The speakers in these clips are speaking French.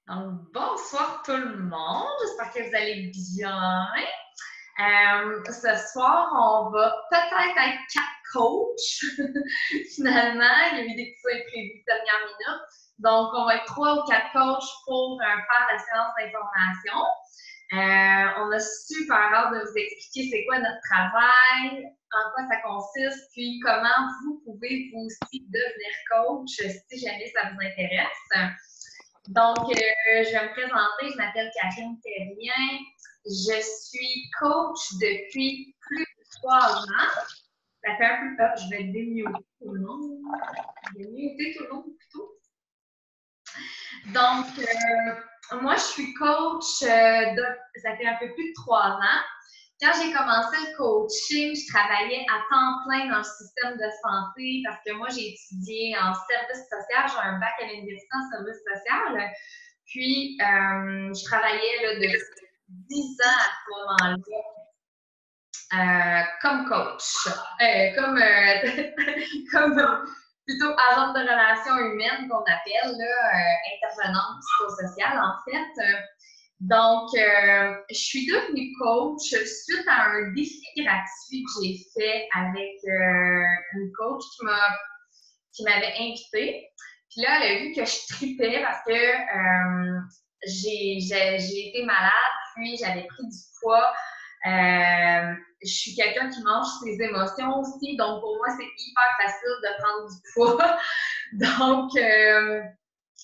Donc, bonsoir tout le monde, j'espère que vous allez bien. Ce soir, on va peut-être être 4 coachs. Finalement, il y a eu des petits imprévus de dernière minute. Donc, on va être 3 ou 4 coachs pour faire la séance d'information. On a super hâte de vous expliquer c'est quoi notre travail, en quoi ça consiste, puis comment vous pouvez vous aussi devenir coach si jamais ça vous intéresse. Donc, je vais me présenter, je m'appelle Karine Terrien, je suis coach depuis plus de 3 ans. Ça fait un peu peur, je vais démuter tout le monde. Je vais muter tout le monde plutôt. Donc, moi, je suis coach, ça fait un peu plus de 3 ans. Quand j'ai commencé le coaching, je travaillais à temps plein dans le système de santé parce que moi, j'ai étudié en service social. J'ai un bac à l'université en service social. Puis, je travaillais là, depuis 10 ans à ce moment-là comme coach, comme plutôt agente de relations humaines qu'on appelle, là, intervenante psychosociale en fait. Donc, je suis devenue coach suite à un défi gratuit que j'ai fait avec une coach qui m'avait invitée. Puis là, elle a vu que je tripais parce que j'ai été malade, puis j'avais pris du poids. Je suis quelqu'un qui mange ses émotions aussi, donc pour moi, c'est hyper facile de prendre du poids. Donc,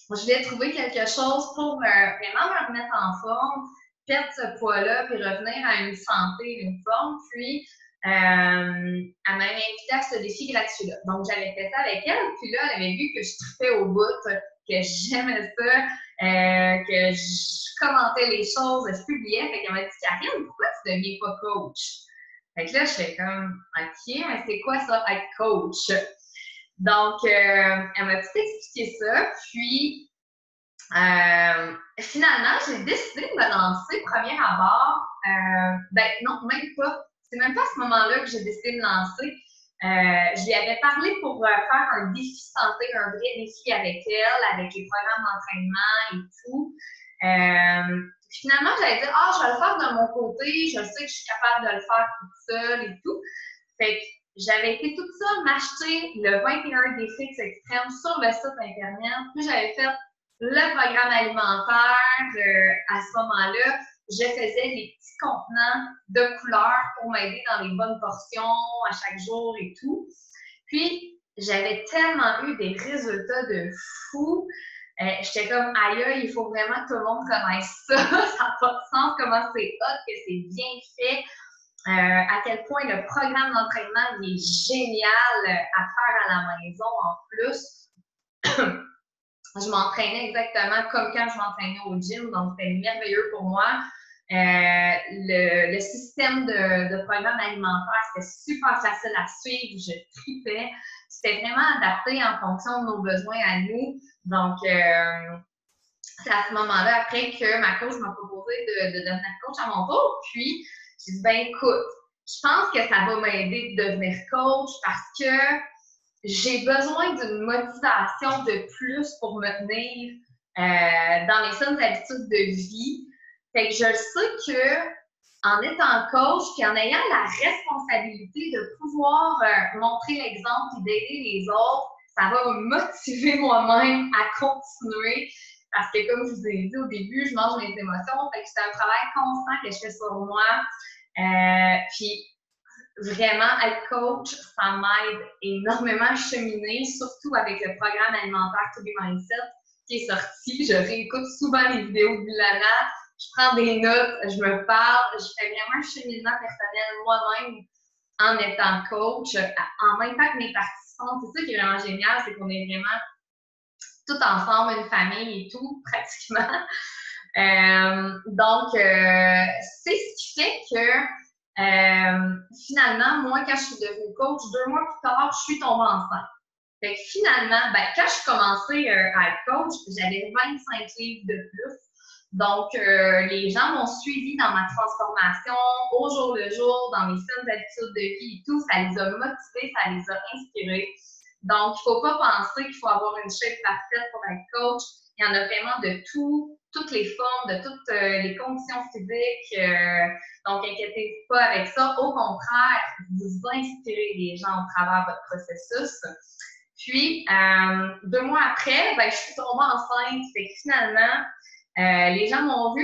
je voulais trouver quelque chose pour vraiment me remettre en forme, perdre ce poids-là, puis revenir à une santé, une forme. Puis, elle m'avait invitée à ce défi gratuit-là. Donc, j'avais fait ça avec elle. Puis là, elle avait vu que je trippais au bout, que j'aimais ça, que je commentais les choses, je publiais. Fait qu'elle m'a dit, Karine, pourquoi tu ne deviens pas coach? Fait que là, je fais comme, OK, mais c'est quoi ça, être coach? Donc, elle m'a tout expliqué ça. Puis, finalement, j'ai décidé de me lancer premier abord. Ben non, même pas. C'est même pas à ce moment-là que j'ai décidé de me lancer. Je lui avais parlé pour faire un défi santé, un vrai défi avec elle, avec les programmes d'entraînement et tout. Finalement, j'avais dit, je vais le faire de mon côté, je sais que je suis capable de le faire toute seule et tout. Fait que j'avais été toute seule m'acheter le 21 défis extrêmes sur le site internet. Puis j'avais fait le programme alimentaire. À ce moment-là, je faisais des petits contenants de couleurs pour m'aider dans les bonnes portions à chaque jour et tout. Puis, j'avais tellement eu des résultats de fou. J'étais comme, aïe, il faut vraiment que tout le monde connaisse ça. Ça n'a pas de sens, comment c'est hot, que c'est bien fait. À quel point le programme d'entraînement il est génial à faire à la maison en plus. Je m'entraînais exactement comme quand je m'entraînais au gym, donc c'était merveilleux pour moi. Le système de programme alimentaire, c'était super facile à suivre, je tripais. C'était vraiment adapté en fonction de nos besoins à nous. Donc, c'est à ce moment-là, après que ma coach m'a proposé de devenir coach à mon tour. Puis, j'ai dit, ben écoute, je pense que ça va m'aider de devenir coach parce que j'ai besoin d'une motivation de plus pour me tenir dans mes saines habitudes de vie. Fait que je sais que en étant coach puis en ayant la responsabilité de pouvoir montrer l'exemple et d'aider les autres, ça va me motiver moi-même à continuer. Parce que comme je vous ai dit au début, je mange mes émotions. Fait que c'est un travail constant que je fais sur moi. Puis vraiment, être coach, ça m'aide énormément à cheminer, surtout avec le programme alimentaire To Be Mindset qui est sorti. Je réécoute souvent les vidéos de Lana, je prends des notes, je me parle, je fais vraiment un cheminement personnel moi-même en étant coach, en même temps que mes participants. C'est ça qui est vraiment génial, c'est qu'on est vraiment tout ensemble, une famille et tout, pratiquement. Donc, c'est ce qui fait que finalement, moi, quand je suis devenue coach, 2 mois plus tard, je suis tombée enceinte. Fait que finalement, quand je commençais à être coach, j'avais 25 livres de plus. Donc, les gens m'ont suivi dans ma transformation au jour le jour, dans mes saines habitudes de vie et tout. Ça les a motivés, ça les a inspirés. Donc, il ne faut pas penser qu'il faut avoir une shape parfaite pour être coach. Il y en a vraiment de tout, toutes les formes, de toutes les conditions physiques. Donc, inquiétez-vous pas avec ça. Au contraire, vous inspirez les gens au travers de votre processus. Puis, 2 mois après, ben, je suis tombée enceinte. Fait que finalement, les gens m'ont vu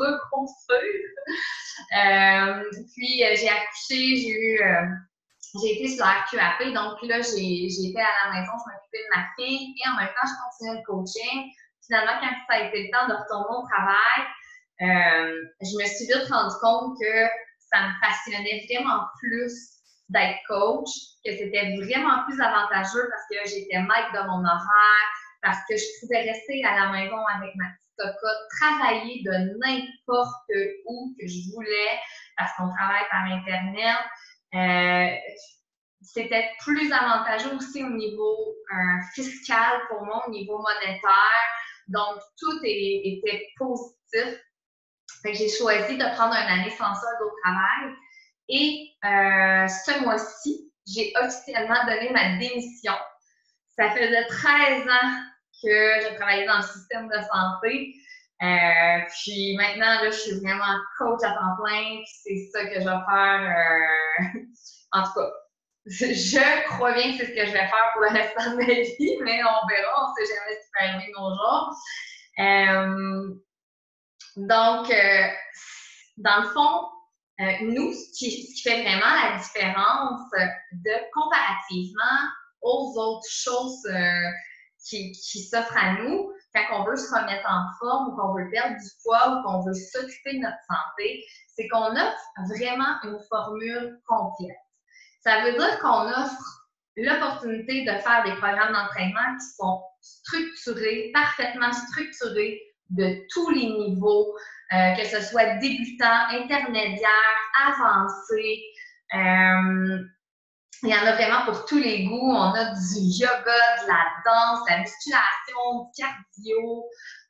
reconstruire. Puis, j'ai accouché, j'ai été sur la RQAP, donc là, j'étais à la maison, je m'occupais de ma fille et en même temps, je continuais le coaching. Finalement, quand ça a été le temps de retourner au travail, je me suis vite rendu compte que ça me passionnait vraiment plus d'être coach, que c'était vraiment plus avantageux parce que j'étais maître de mon horaire, parce que je pouvais rester à la maison avec ma petite cocotte, travailler de n'importe où que je voulais, parce qu'on travaille par Internet. C'était plus avantageux aussi au niveau fiscal pour moi, au niveau monétaire. Donc, tout était positif. Fait que j'ai choisi de prendre une année sans solde au travail. Et ce mois-ci, j'ai officiellement donné ma démission. Ça faisait 13 ans que je travaillais dans le système de santé. Puis maintenant, là, je suis vraiment coach à temps plein. C'est ça que je vais faire. En tout cas, je crois bien que c'est ce que je vais faire pour le restant de ma vie, mais on verra. On ne sait jamais ce qui peut arriver de nos jours. Donc, dans le fond, nous, ce qui fait vraiment la différence comparativement aux autres choses qui s'offrent à nous, quand on veut se remettre en forme ou qu'on veut perdre du poids ou qu'on veut s'occuper de notre santé, c'est qu'on offre vraiment une formule complète. Ça veut dire qu'on offre l'opportunité de faire des programmes d'entraînement qui sont structurés, parfaitement structurés de tous les niveaux, que ce soit débutant, intermédiaire, avancé. Il y en a vraiment pour tous les goûts. On a du yoga, de la danse, de la musculation, du cardio.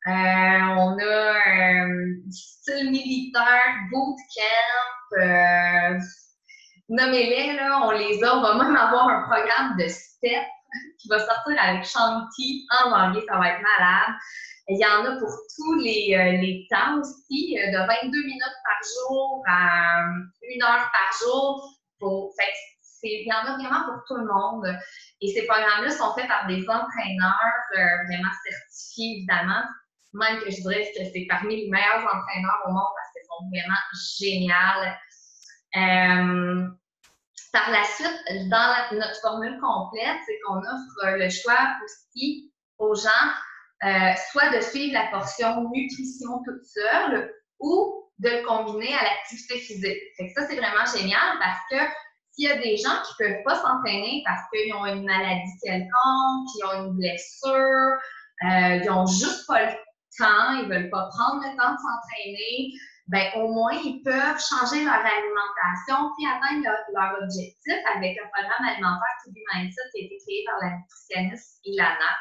On a du style militaire, bootcamp. Nommez-les, là, on les a. On va même avoir un programme de step qui va sortir avec Shanti en janvier. Ça va être malade. Il y en a pour tous les temps aussi, de 22 minutes par jour à 1 heure par jour. Il y en a vraiment pour tout le monde. Et ces programmes-là sont faits par des entraîneurs vraiment certifiés, évidemment. Même que je dirais que c'est parmi les meilleurs entraîneurs au monde parce qu'ils sont vraiment géniaux. Par la suite, dans notre formule complète, c'est qu'on offre le choix aussi aux gens soit de suivre la portion nutrition toute seule ou de le combiner à l'activité physique. Fait que ça, c'est vraiment génial parce que s'il y a des gens qui ne peuvent pas s'entraîner parce qu'ils ont une maladie quelconque, qu'ils ont une blessure, ils n'ont juste pas le temps, ils ne veulent pas prendre le temps de s'entraîner, ben au moins, ils peuvent changer leur alimentation puis atteindre leur objectif avec un programme alimentaire To Be Mindset qui a été créé par la nutritionniste Ilana,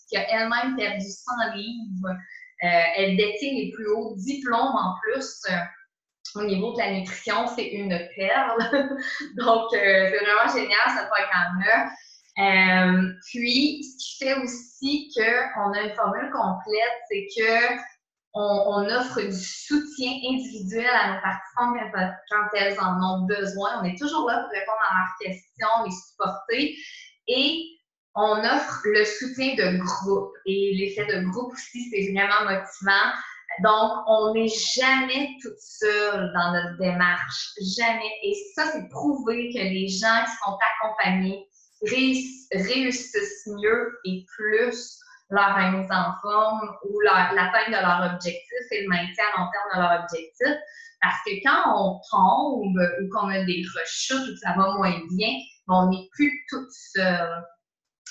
qui a elle-même perdu 100 livres. Elle détient les plus hauts diplômes en plus. Au niveau de la nutrition, c'est une perle. Donc, c'est vraiment génial ce programme-là. Puis, ce qui fait aussi qu'on a une formule complète, c'est que on offre du soutien individuel à nos participantes quand elles en ont besoin. On est toujours là pour répondre à leurs questions, les supporter. Et on offre le soutien de groupe. Et l'effet de groupe aussi, c'est vraiment motivant. Donc, on n'est jamais toute seule dans notre démarche. Jamais. Et ça, c'est prouvé que les gens qui sont accompagnés réussissent mieux et plus leur remise en forme ou l'atteinte de leur objectif et le maintien à long terme de leur objectif. Parce que quand on tombe ou qu'on a des rechutes ou que ça va moins bien, on n'est plus toute seule.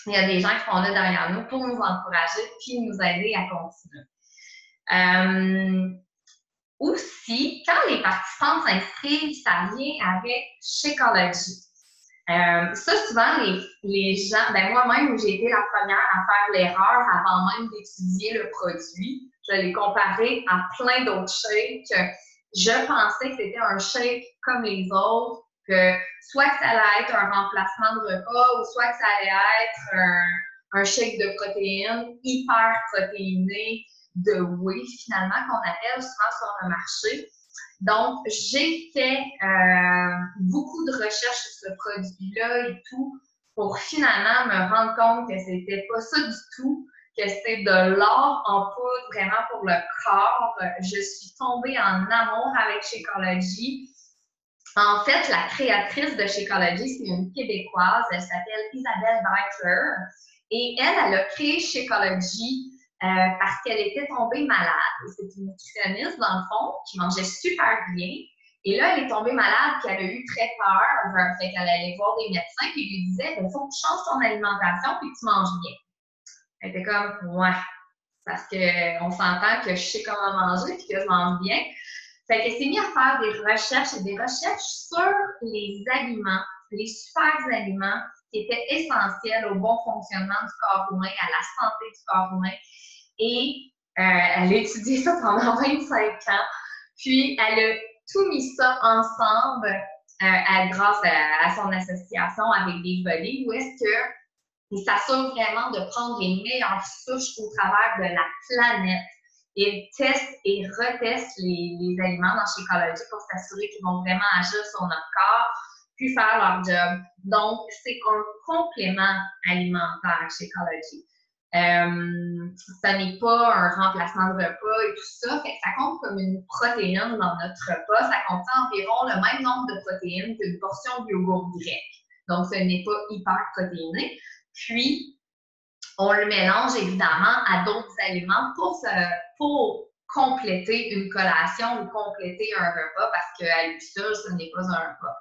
Il y a des gens qui sont là derrière nous pour nous encourager puis nous aider à continuer. Aussi, quand les participants s'inscrivent, ça vient avec Shakeology. Ça, souvent, les gens, ben moi-même, j'ai été la première à faire l'erreur avant même d'étudier le produit. Je l'ai comparé à plein d'autres shakes. Je pensais que c'était un shake comme les autres, que soit que ça allait être un remplacement de repas ou soit que ça allait être un shake de protéines hyper protéiné de whey, finalement, qu'on appelle souvent sur le marché. Donc, j'ai fait beaucoup de recherches sur ce produit-là et tout pour finalement me rendre compte que c'était pas ça du tout, que c'est de l'or en poudre vraiment pour le corps. Je suis tombée en amour avec Shakeology. En fait, la créatrice de Shakeology, c'est une Québécoise, elle s'appelle Isabelle Beitler. Et elle a créé Shakeology parce qu'elle était tombée malade. C'est une nutritionniste, dans le fond, qui mangeait super bien. Et là, elle est tombée malade, puis elle a eu très peur. Fait qu'elle allait voir des médecins, qui lui disaient, il faut que tu changes ton alimentation, puis que tu manges bien. Elle était comme, ouais, parce qu'on s'entend que je sais comment manger, puis que je mange bien. Fait qu'elle s'est mise à faire des recherches et des recherches sur les aliments, les super aliments qui étaient essentiels au bon fonctionnement du corps humain, à la santé du corps humain. Et elle a étudié ça pendant 25 ans. Puis, elle a tout mis ça ensemble grâce à son association avec Big Body, où est-ce que il s'assure vraiment de prendre les meilleures souches au travers de la planète. Il teste et reteste les aliments dans Shakeology pour s'assurer qu'ils vont vraiment agir sur notre corps, puis faire leur job. Donc, c'est un complément alimentaire, Shakeology. Ce n'est pas un remplacement de repas et tout ça. Fait que ça compte comme une protéine dans notre repas. Ça contient environ le même nombre de protéines qu'une portion de yogourt grec. Donc, ce n'est pas hyper protéiné. Puis, on le mélange évidemment à d'autres aliments pour compléter une collation ou compléter un repas parce qu'à lui seul, ce n'est pas un repas.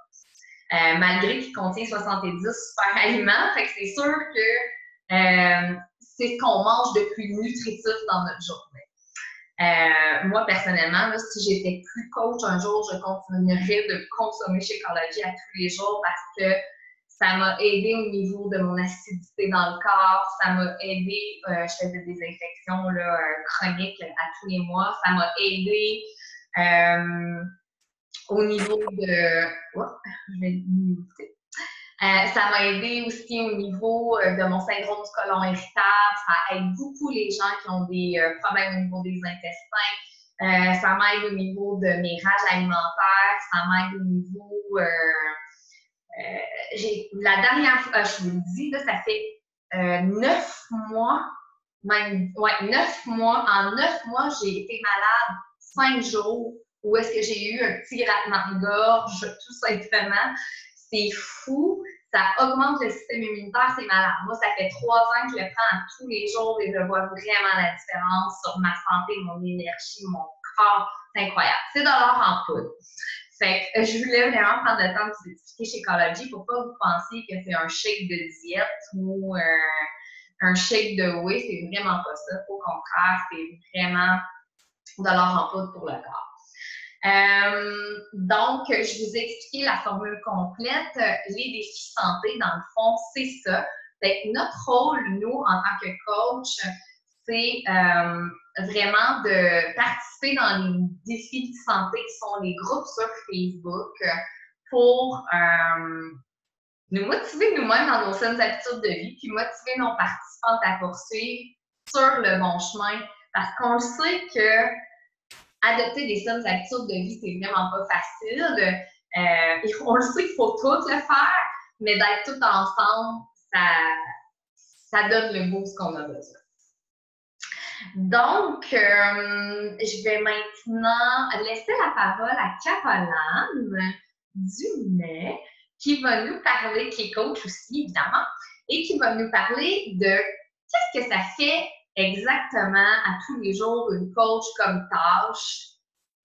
Malgré qu'il contient 70 super aliments, fait que c'est sûr que c'est ce qu'on mange de plus nutritif dans notre journée. Moi, personnellement, là, si j'étais plus coach un jour, je continuerais de consommer Shakeology à tous les jours parce que ça m'a aidé au niveau de mon acidité dans le corps. Ça m'a aidé, je faisais des infections là, chroniques à tous les mois. Ça m'a aidé au niveau de... Oh, je vais ça m'a aidé aussi au niveau de mon syndrome du côlon irritable. Ça aide beaucoup les gens qui ont des problèmes au niveau des intestins. Ça m'aide au niveau de mes rages alimentaires. Ça m'aide au niveau... la dernière fois, je vous le dis, là, ça fait 9 mois, même, ouais, 9 mois. En 9 mois, j'ai été malade 5 jours où est-ce que j'ai eu un petit grattement de gorge, tout simplement. C'est fou. Ça augmente le système immunitaire, c'est malade. Moi, ça fait 3 ans que je le prends tous les jours et je vois vraiment la différence sur ma santé, mon énergie, mon corps. C'est incroyable. C'est de l'or en poudre. Fait que je voulais vraiment prendre le temps de vous expliquer Shakeology pour pas vous penser que c'est un shake de diète ou un shake de whey. C'est vraiment pas ça. Au contraire, c'est vraiment de l'or en poudre pour le corps. Donc, je vous ai expliqué la formule complète. Les défis santé, dans le fond, c'est ça. Fait que notre rôle, nous, en tant que coach, c'est vraiment de participer dans les défis de santé qui sont les groupes sur Facebook pour nous motiver nous-mêmes dans nos saines habitudes de vie, puis motiver nos participantes à poursuivre sur le bon chemin. Parce qu'on sait que adopter des saines habitudes de vie, c'est vraiment pas facile. On le sait qu'il faut tout le faire, mais d'être tout ensemble, ça donne le boost qu'on a besoin. Donc, je vais maintenant laisser la parole à Caroline Dumais, qui va nous parler, qui est coach aussi, évidemment, et qui va nous parler de qu'est-ce que ça fait exactement à tous les jours une coach comme tâche.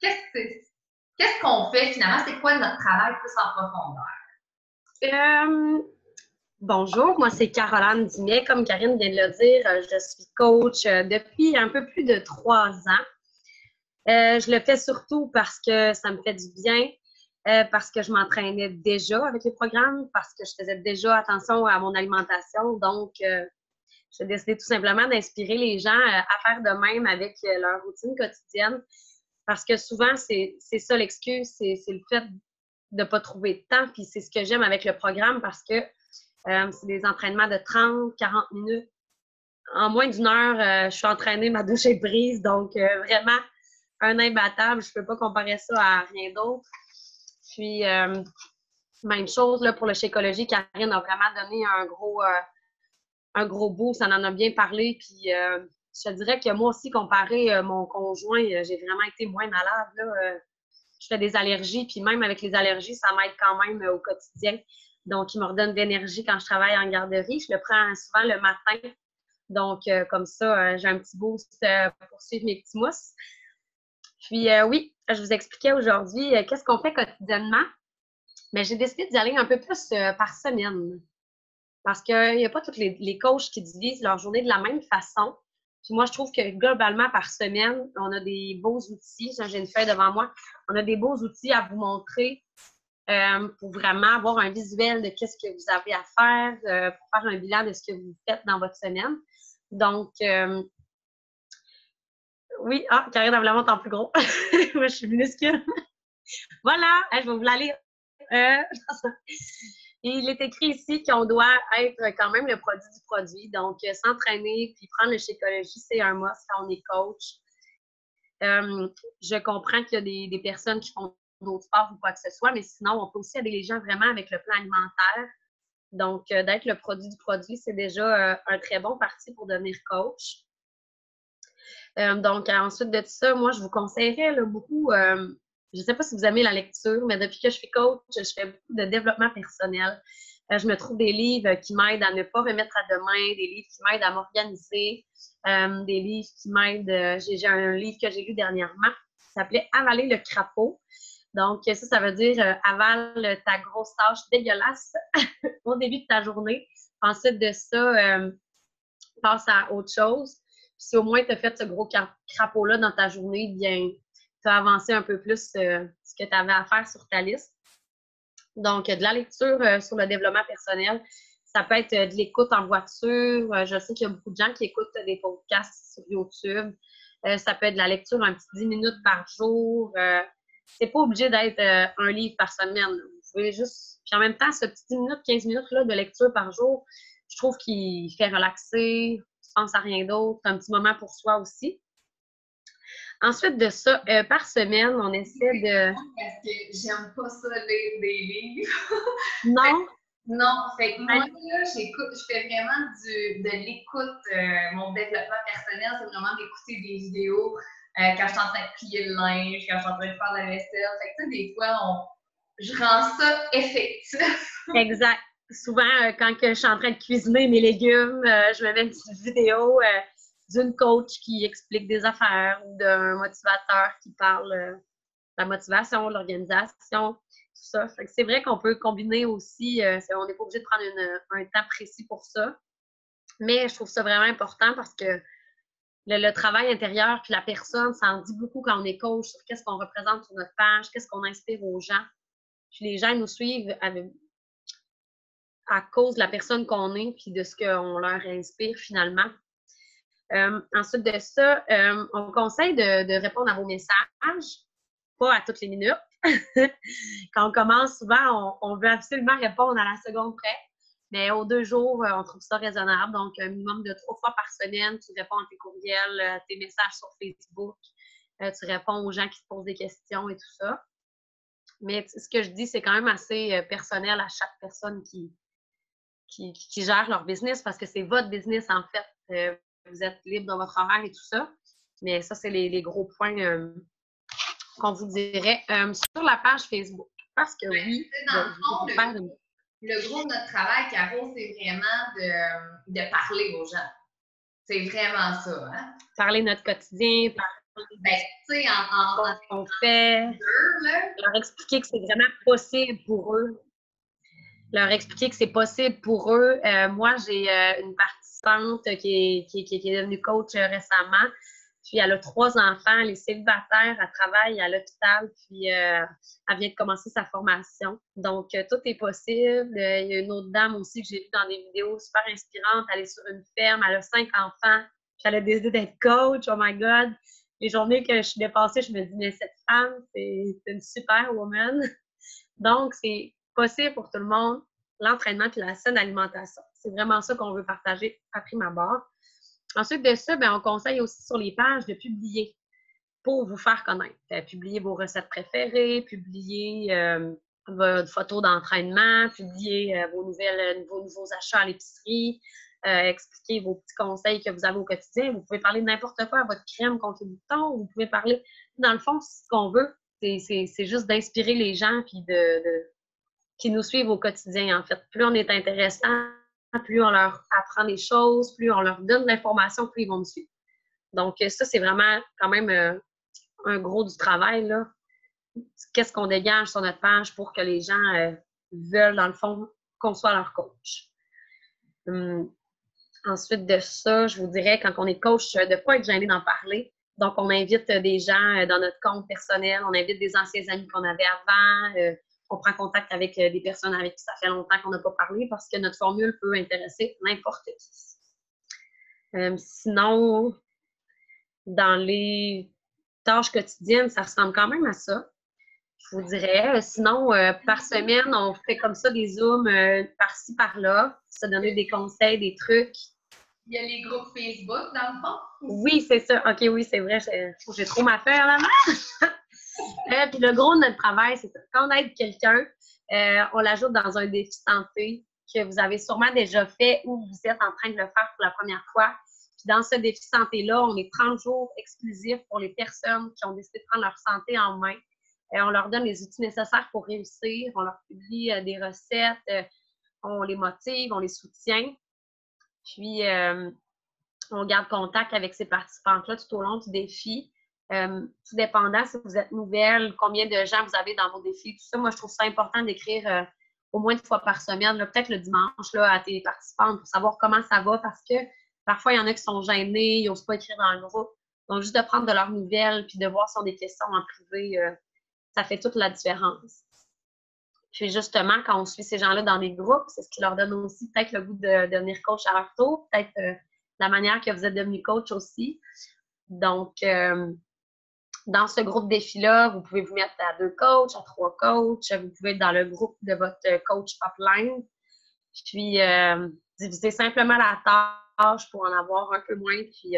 Qu'est-ce qu'on fait finalement? C'est quoi notre travail plus en profondeur? Bonjour, moi c'est Caroline Dumais. Comme Karine vient de le dire, je suis coach depuis un peu plus de 3 ans. Je le fais surtout parce que ça me fait du bien, parce que je m'entraînais déjà avec les programmes, parce que je faisais déjà attention à mon alimentation. Donc, j'ai décidé tout simplement d'inspirer les gens à faire de même avec leur routine quotidienne. Parce que souvent, c'est ça l'excuse, c'est le fait de ne pas trouver de temps. Puis c'est ce que j'aime avec le programme parce que c'est des entraînements de 30, 40 minutes En moins d'une heure, je suis entraînée, ma douche est prise. Donc, vraiment, un imbattable. Je ne peux pas comparer ça à rien d'autre. Puis, même chose là, pour le Shakeology. Karine a vraiment donné un gros boost. Ça en a bien parlé. Puis, je te dirais que moi aussi, comparé à mon conjoint, j'ai vraiment été moins malade. Là. Je fais des allergies. Puis, même avec les allergies, ça m'aide quand même au quotidien. Donc, il me redonne de l'énergie quand je travaille en garderie. Je le prends souvent le matin. Donc, comme ça, j'ai un petit boost pour suivre mes petits mousses. Puis, oui, je vous expliquais aujourd'hui qu'est-ce qu'on fait quotidiennement. Mais j'ai décidé d'y aller un peu plus par semaine. Parce qu'il n'y a pas tous les coachs qui divisent leur journée de la même façon. Puis moi, je trouve que globalement, par semaine, on a des beaux outils. J'ai une feuille devant moi. On a des beaux outils à vous montrer pour vraiment avoir un visuel de qu'est-ce que vous avez à faire, pour faire un bilan de ce que vous faites dans votre semaine. Donc, oui, Karine a vraiment en plus gros. Moi, je suis minuscule. Voilà, je vais vous la lire. Il est écrit ici qu'on doit être quand même le produit du produit. Donc, s'entraîner puis prendre le Shakeology, c'est un must quand on est coach. Je comprends qu'il y a des personnes qui font d'autres sports ou quoi que ce soit, mais sinon, on peut aussi aider les gens vraiment avec le plan alimentaire. Donc, d'être le produit du produit, c'est déjà un très bon parti pour devenir coach. Donc, ensuite de ça, moi, je vous conseillerais là, beaucoup, je ne sais pas si vous aimez la lecture, mais depuis que je suis coach, je fais beaucoup de développement personnel. Je me trouve des livres qui m'aident à ne pas remettre à demain, des livres qui m'aident à m'organiser, des livres qui m'aident. J'ai un livre que j'ai lu dernièrement qui s'appelait Avaler le crapaud. Donc, ça veut dire avale ta grosse tâche dégueulasse au début de ta journée. Ensuite de ça, passe à autre chose. Puis si au moins tu as fait ce gros crapaud-là dans ta journée, bien, tu as avancé un peu plus ce que tu avais à faire sur ta liste. Donc, de la lecture sur le développement personnel, ça peut être de l'écoute en voiture. Je sais qu'il y a beaucoup de gens qui écoutent des podcasts sur YouTube. Ça peut être de la lecture un petit 10 minutes par jour. C'est pas obligé d'être un livre par semaine. Vous pouvez juste... Puis en même temps, ce petit 10 minutes, 15 minutes là, de lecture par jour, je trouve qu'il fait relaxer, tu ne penses à rien d'autre, un petit moment pour soi aussi. Ensuite de ça, par semaine, on essaie de... Parce que j'aime pas ça, lire des livres. Non? Non, fait que moi, là, je fais vraiment de l'écoute. Mon développement personnel, c'est vraiment d'écouter des vidéos quand je suis en train de plier le linge, quand je suis en train de faire la vaisselle. Fait que, tu sais, des fois, je rends ça effectif. Exact. Souvent, quand je suis en train de cuisiner mes légumes, je me mets une petite vidéo d'une coach qui explique des affaires ou d'un motivateur qui parle de la motivation, de l'organisation, tout ça. Fait que c'est vrai qu'on peut combiner aussi, on n'est pas obligé de prendre un temps précis pour ça. Mais je trouve ça vraiment important parce que le travail intérieur puis la personne, ça en dit beaucoup quand on est coach sur qu'est-ce qu'on représente sur notre page, qu'est-ce qu'on inspire aux gens. Puis les gens nous suivent à cause de la personne qu'on est puis de ce qu'on leur inspire finalement. Ensuite de ça, on conseille de répondre à vos messages, pas à toutes les minutes. Quand on commence, souvent, on veut absolument répondre à la seconde près. Mais aux 2 jours, on trouve ça raisonnable. Donc, un minimum de 3 fois par semaine, tu réponds à tes courriels, tes messages sur Facebook. Tu réponds aux gens qui te posent des questions et tout ça. Mais ce que je dis, c'est quand même assez personnel à chaque personne qui gère leur business parce que c'est votre business, en fait. Vous êtes libre dans votre horaire et tout ça. Mais ça, c'est les gros points qu'on vous dirait sur la page Facebook. Parce que oui, dans le fond, le gros de notre travail, Caro, c'est vraiment de parler aux gens. C'est vraiment ça. Hein? Parler de notre quotidien, parler tu sais, en qu'on fait, leur expliquer que c'est vraiment possible pour eux. Leur expliquer que c'est possible pour eux. Moi, j'ai une participante qui est devenue coach récemment. Puis, elle a 3 enfants, elle est célibataire, elle travaille à l'hôpital, puis elle vient de commencer sa formation. Donc, tout est possible. Il y a une autre dame aussi que j'ai vue dans des vidéos super inspirantes. Elle est sur une ferme, elle a 5 enfants, puis elle a décidé d'être coach. Oh my God! Les journées que je suis dépassée, je me dis, mais cette femme, c'est une super woman. Donc, c'est possible pour tout le monde, l'entraînement et la saine alimentation. C'est vraiment ça qu'on veut partager à prime abord. Ensuite de ça, on conseille aussi sur les pages de publier pour vous faire connaître. Publier vos recettes préférées, publier vos photos d'entraînement, publier vos nouveaux achats à l'épicerie, expliquer vos petits conseils que vous avez au quotidien. Vous pouvez parler de n'importe quoi, votre crème contre les boutons, vous pouvez parler, dans le fond, ce qu'on veut, c'est juste d'inspirer les gens puis qui nous suivent au quotidien, en fait. Plus on est intéressant, plus on leur apprend des choses, plus on leur donne de l'information, plus ils vont nous suivre. Donc, ça, c'est vraiment quand même un gros du travail, là. Qu'est-ce qu'on dégage sur notre page pour que les gens veulent, dans le fond, qu'on soit leur coach. Ensuite de ça, je vous dirais, quand on est coach, de ne pas être gêné d'en parler. Donc, on invite des gens dans notre compte personnel, on invite des anciens amis qu'on avait avant, on prend contact avec des personnes avec qui ça fait longtemps qu'on n'a pas parlé parce que notre formule peut intéresser n'importe qui. Sinon, dans les tâches quotidiennes, ça ressemble quand même à ça, je vous dirais. Sinon, par semaine, on fait comme ça des Zooms par-ci, par-là, se donner des conseils, des trucs. Il y a les groupes Facebook, dans le fond? Oui, c'est ça. OK, oui, c'est vrai. J'ai trop ma feuille là. Puis le gros de notre travail, c'est ça. Quand on aide quelqu'un, on l'ajoute dans un défi santé que vous avez sûrement déjà fait ou vous êtes en train de le faire pour la première fois. Puis dans ce défi santé-là, on est 30 jours exclusifs pour les personnes qui ont décidé de prendre leur santé en main. On leur donne les outils nécessaires pour réussir. On leur publie des recettes. On les motive, on les soutient. Puis, on garde contact avec ces participantes-là tout au long du défi. Tout dépendant si vous êtes nouvelle, combien de gens vous avez dans vos défis, tout ça. Moi, je trouve ça important d'écrire au moins 1 fois par semaine, peut-être le dimanche, là, à tes participantes pour savoir comment ça va parce que parfois, il y en a qui sont gênés, ils n'osent pas écrire dans le groupe. Donc, juste de prendre de leurs nouvelles puis de voir si on a des questions en privé, ça fait toute la différence. Puis justement, quand on suit ces gens-là dans des groupes, c'est ce qui leur donne aussi peut-être le goût de devenir coach à leur tour, peut-être la manière que vous êtes devenu coach aussi. Donc, dans ce groupe défi-là, vous pouvez vous mettre à 2 coachs, à 3 coachs. Vous pouvez être dans le groupe de votre coach upline. Puis, diviser simplement la tâche pour en avoir un peu moins. Puis,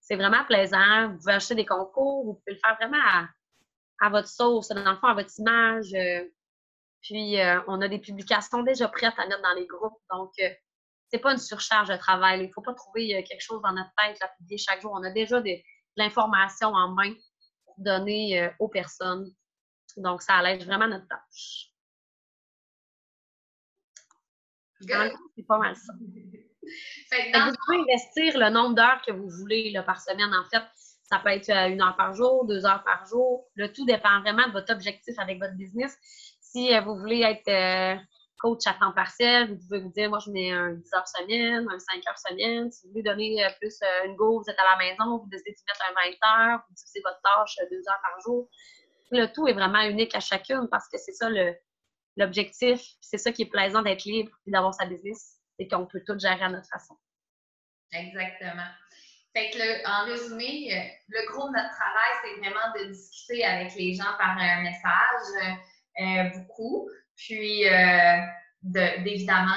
c'est vraiment plaisant. Vous pouvez acheter des concours. Vous pouvez le faire vraiment à votre sauce, dans le fond, à votre image. Puis, on a des publications déjà prêtes à mettre dans les groupes. Donc, c'est pas une surcharge de travail. Il ne faut pas trouver quelque chose dans notre tête à publier chaque jour. On a déjà de l'information en main pour donner aux personnes. Donc, ça allège vraiment notre tâche. C'est pas mal ça. Vous pouvez investir le nombre d'heures que vous voulez là, par semaine. En fait, ça peut être 1 heure par jour, 2 heures par jour. Le tout dépend vraiment de votre objectif avec votre business. Si vous voulez être coach à temps partiel, vous pouvez vous dire, moi, je mets un 10 heures semaine, un 5 heures semaine. Si vous voulez donner plus une go, vous êtes à la maison, vous décidez de mettre un 20 heures, vous divisez votre tâche 2 heures par jour. Le tout est vraiment unique à chacune parce que c'est ça l'objectif. C'est ça qui est plaisant d'être libre et d'avoir sa business. C'est qu'on peut tout gérer à notre façon. Exactement. Fait que en résumé, le gros de notre travail, c'est vraiment de discuter avec les gens par un message. Beaucoup, puis d'évidemment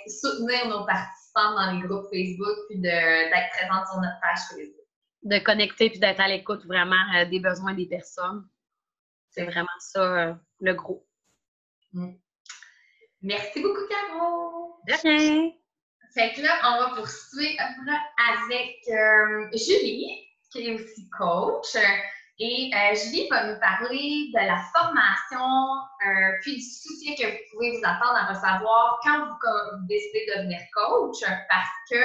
soutenir nos participants dans les groupes Facebook, puis d'être présente sur notre page Facebook. De connecter puis d'être à l'écoute vraiment des besoins des personnes. C'est vraiment ça le gros. Merci beaucoup, Caro! De rien! Fait que là, on va poursuivre avec Julie, qui est aussi coach. Et Julie va nous parler de la formation, puis du soutien que vous pouvez vous attendre à recevoir quand vous décidez de devenir coach, parce que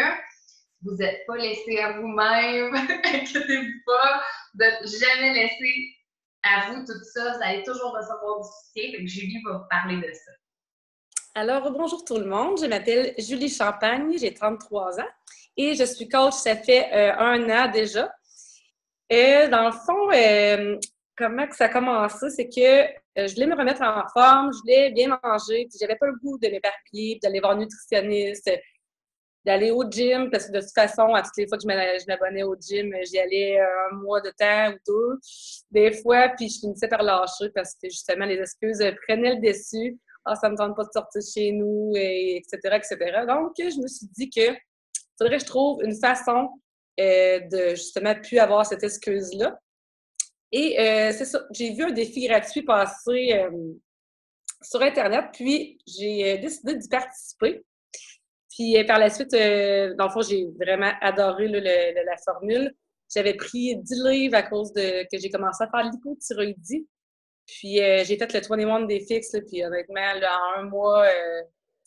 vous n'êtes pas laissé à vous-même, inquiétez-vous pas, vous n'êtes jamais laissé à vous tout ça, vous allez toujours recevoir du soutien, donc Julie va vous parler de ça. Alors, bonjour tout le monde, je m'appelle Julie Champagne, j'ai 33 ans et je suis coach, ça fait 1 an déjà. Dans le fond, comment que ça a commencé, c'est que je voulais me remettre en forme, je voulais bien manger, puis j'avais pas le goût de m'éparpiller, puis d'aller voir un nutritionniste, d'aller au gym, parce que de toute façon, à toutes les fois que je m'abonnais au gym, j'y allais 1 mois de temps ou 2, des fois, puis je finissais par lâcher parce que justement, les excuses prenaient le dessus. « Ah, ça me tente pas de sortir de chez nous, etc., etc. » Donc, je me suis dit que faudrait que je trouve une façon de justement plus avoir cette excuse-là. Et c'est ça, j'ai vu un défi gratuit passer sur Internet, puis j'ai décidé d'y participer. Puis par la suite, dans le fond, j'ai vraiment adoré la formule. J'avais pris 10 livres à cause que j'ai commencé à faire l'hypothyroïdie. Puis j'ai fait le 21 Day Fix, là, puis honnêtement, là, en un mois,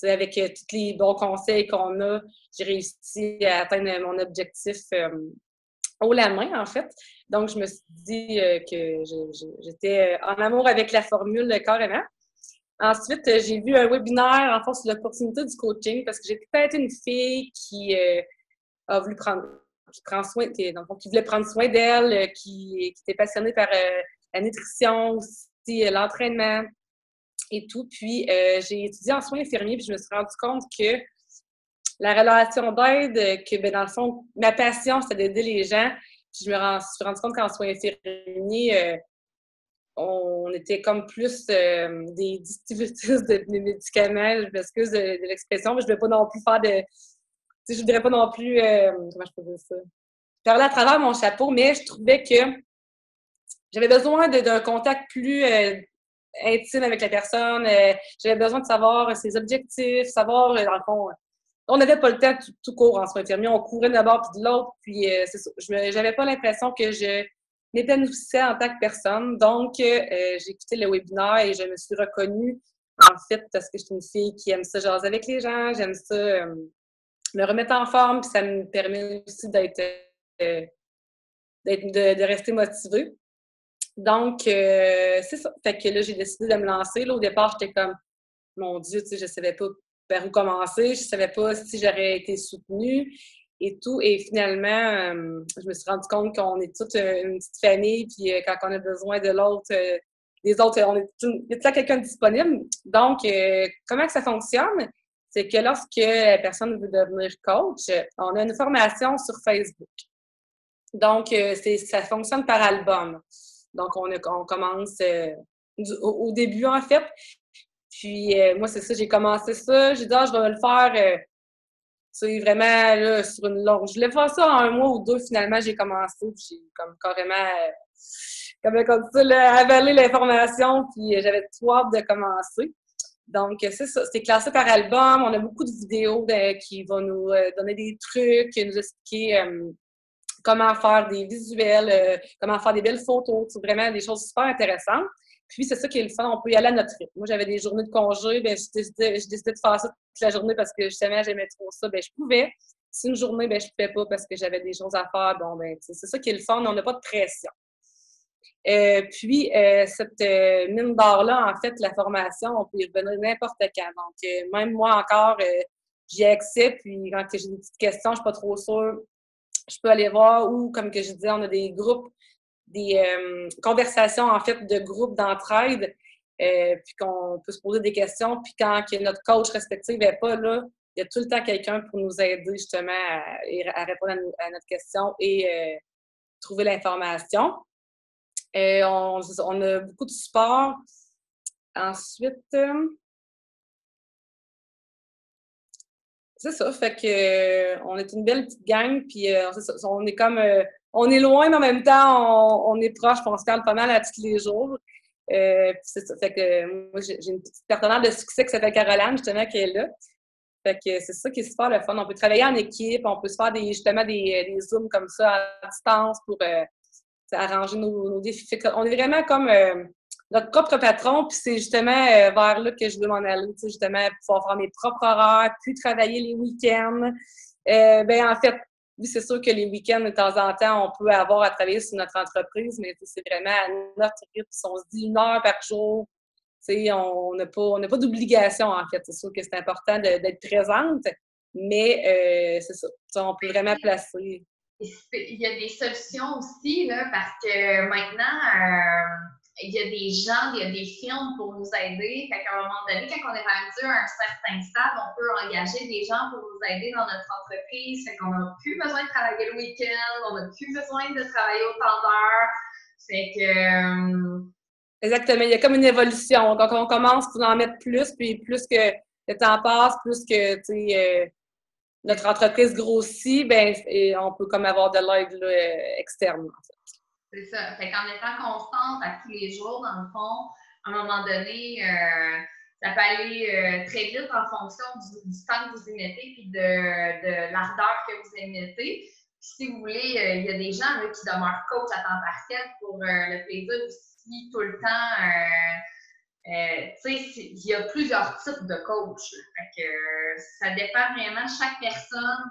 avec tous les bons conseils qu'on a, j'ai réussi à atteindre mon objectif haut la main, en fait. Donc, je me suis dit que j'étais en amour avec la formule carrément. Ensuite, j'ai vu un webinaire, en fait, sur l'opportunité du coaching, parce que j'ai peut-être une fille qui a voulu qui voulait prendre soin d'elle, qui était passionnée par la nutrition, aussi l'entraînement et tout. Puis, j'ai étudié en soins infirmiers, puis je me suis rendu compte que la relation d'aide, que dans le fond, ma passion, c'était d'aider les gens. Puis, je me suis rendu compte qu'en soins infirmiers, on était comme plus des distributeurs de médicaments. Je m'excuse de l'expression, mais je ne vais pas non plus faire de... Je ne voudrais pas non plus... comment je peux dire ça? Parler à travers mon chapeau, mais je trouvais que j'avais besoin d'un contact plus intime avec la personne. J'avais besoin de savoir ses objectifs, savoir, dans le fond... On n'avait pas le temps tout court en soins infirmiers. On courait d'un bord puis de l'autre. Puis, c'est ça. J'avais pas l'impression que je m'épanouissais en tant que personne. Donc, j'ai écouté le webinaire et je me suis reconnue, en fait, parce que je suis une fille qui aime ça jaser avec les gens. J'aime ça me remettre en forme. Puis, ça me permet aussi de rester motivée. Donc, c'est ça. Fait que là, j'ai décidé de me lancer. Là, au départ, j'étais comme, mon Dieu, tu sais, je savais pas par où commencer. Je savais pas si j'aurais été soutenue et tout. Et finalement, je me suis rendu compte qu'on est toute une petite famille, puis quand on a besoin de l'autre, des autres, il y a toujours quelqu'un disponible. Donc, comment que ça fonctionne? C'est que lorsque la personne veut devenir coach, on a une formation sur Facebook. Donc, ça fonctionne par album. Donc, on commence au début, en fait. Puis, moi, c'est ça, j'ai commencé ça. J'ai dit, je vais le faire, c'est vraiment, là, sur une longue. Je voulais faire ça en un mois ou deux, finalement, j'ai commencé. Puis, j'ai comme carrément, comme ça, là, avalé l'information. Puis, j'avais trop hâte de commencer. Donc, c'est ça. C'est classé par album. On a beaucoup de vidéos qui vont nous donner des trucs, nous expliquer comment faire des visuels, comment faire des belles photos. C'est vraiment des choses super intéressantes. Puis, c'est ça qui est le fun, on peut y aller à notre rythme. Moi, j'avais des journées de congé, bien, je décidais de faire ça toute la journée parce que justement, j'aimais trop ça, bien, je pouvais. Si une journée, bien, je ne pouvais pas parce que j'avais des choses à faire, bon, bien, c'est ça qui est le fun, on n'a pas de pression. Puis, cette mine d'or-là, en fait, la formation, on peut y revenir n'importe quand. Donc, même moi encore, j'y ai accès, puis quand j'ai des petites questions, je ne suis pas trop sûre, je peux aller voir, ou comme que je disais, on a des groupes, des conversations, en fait, de groupes d'entraide, puis qu'on peut se poser des questions, puis quand notre coach respectif n'est pas là, il y a tout le temps quelqu'un pour nous aider, justement, à répondre à notre question et trouver l'information. On a beaucoup de support. Ensuite, c'est ça, fait que on est une belle petite gang, puis on est comme on est loin, mais en même temps, on est proche, puis on se parle pas mal à tous les jours. Puis c'est ça, fait que moi, j'ai une petite partenaire de succès qui s'appelle Caroline, justement, qui est là. Fait que c'est ça qui est super le fun. On peut travailler en équipe, on peut se faire justement des zooms comme ça à distance pour arranger nos défis. Fait on est vraiment comme notre propre patron, puis c'est justement vers là que je veux m'en aller, justement, pouvoir faire mes propres horaires, puis travailler les week-ends. Ben en fait, oui, c'est sûr que les week-ends, de temps en temps, on peut avoir à travailler sur notre entreprise, mais c'est vraiment à notre rythme. Si on se dit 1 heure par jour, on n'a pas d'obligation, en fait. C'est sûr que c'est important d'être présente, mais c'est ça. On peut vraiment placer. Il y a des solutions aussi, là, parce que maintenant, il y a des gens, il y a des films pour nous aider. Fait qu'à un moment donné, quand on est rendu à un certain stade, on peut engager des gens pour nous aider dans notre entreprise. Fait qu'on n'a plus besoin de travailler le week-end, on n'a plus besoin de travailler autant d'heures. Fait que... Exactement, il y a comme une évolution. Donc, on commence pour en mettre plus, puis plus que le temps passe, plus que, tu sais, notre entreprise grossit, ben, et on peut comme avoir de l'aide externe, en fait. C'est ça. Fait qu'en étant constante à tous les jours, dans le fond, à un moment donné, ça peut aller très vite en fonction du temps que vous y mettez puis de l'ardeur que vous y mettez. Puis si vous voulez, il y a des gens là, qui demeurent coach à temps partiel pour le plaisir aussi tout le temps. Tu sais, il y a plusieurs types de coach. Fait que ça dépend vraiment. Chaque personne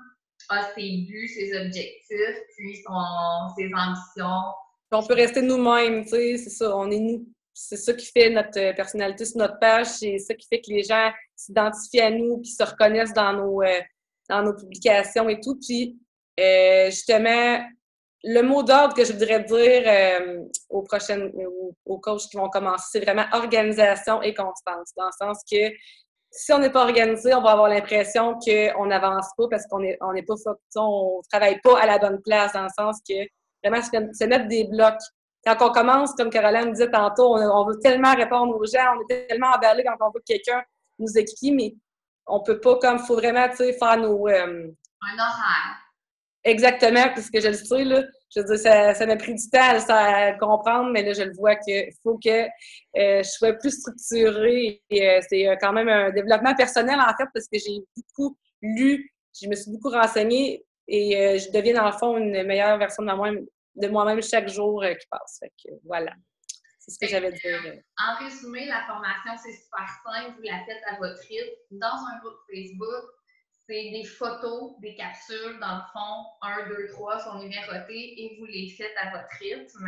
a ses buts, ses objectifs, puis ses ambitions. On peut rester nous-mêmes, tu sais, c'est ça, on est nous. C'est ça qui fait notre personnalité sur notre page, c'est ça qui fait que les gens s'identifient à nous puis se reconnaissent dans nos publications et tout. Puis, justement, le mot d'ordre que je voudrais dire aux coachs qui vont commencer, c'est vraiment organisation et constance. Dans le sens que si on n'est pas organisé, on va avoir l'impression qu'on n'avance pas parce qu'on n'est pas on travaille pas à la bonne place, dans le sens que vraiment se mettre des blocs. Quand on commence, comme Caroline disait tantôt, on veut tellement répondre aux gens, on est tellement emballé quand on voit que quelqu'un nous écrit, mais on peut pas, comme, il faut vraiment, tu sais, faire nos... Un horaire. Exactement, parce que je le sais, là, je veux dire, ça m'a pris du temps à comprendre, mais là, je le vois qu'il faut que je sois plus structurée. Et c'est quand même un développement personnel, en fait, parce que j'ai beaucoup lu, je me suis beaucoup renseignée et je deviens, dans le fond, une meilleure version de moi-même chaque jour qui passe. Fait que voilà, c'est ce que j'avais dit. En résumé, la formation, c'est super simple. Vous la faites à votre rythme. Dans un groupe Facebook, c'est des photos, des capsules, dans le fond, 1, 2, 3 sont numérotées et vous les faites à votre rythme.